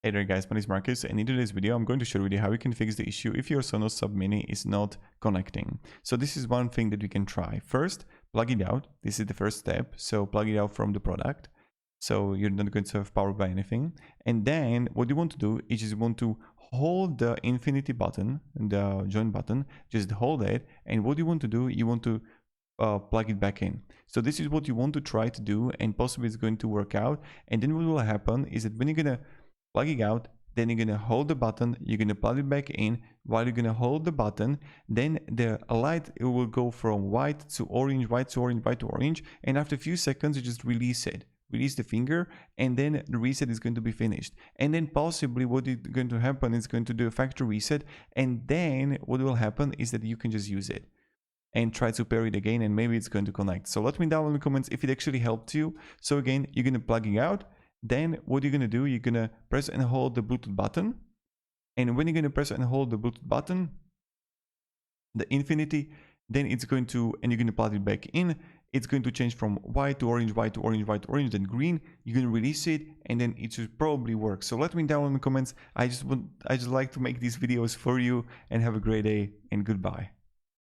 Hey there guys, my name is Marcus, and in today's video I'm going to show you how you can fix the issue if your Sonos Sub Mini is not connecting. So this is one thing that we can try. First, plug it out. This is the first step. So plug it out from the product. So you're not going to have power by anything. And then what you want to do is you want to hold the infinity button, the join button, just hold it. And what you want to do, you want to plug it back in. So this is what you want to try to do, and possibly it's going to work out. And then what will happen is that when you're gonna plug it out, then you're gonna hold the button, you're gonna plug it back in. While you're gonna hold the button, then the light, it will go from white to orange, white to orange, white to orange, and after a few seconds you just release it. Release the finger, and then the reset is going to be finished. And then possibly what is going to happen is going to do a factory reset, and then what will happen is that you can just use it and try to pair it again, and maybe it's going to connect. So let me know in the comments if it actually helped you. So again, you're gonna plug it out. Then what you're gonna do, you're gonna press and hold the Bluetooth button. And when you're gonna press and hold the Bluetooth button, the infinity, then it's going to, and you're gonna plug it back in. It's going to change from white to orange, white to orange, white to orange, then green. You're gonna release it, and then it should probably work. So let me know in the comments. I just like to make these videos for you, and have a great day, and goodbye.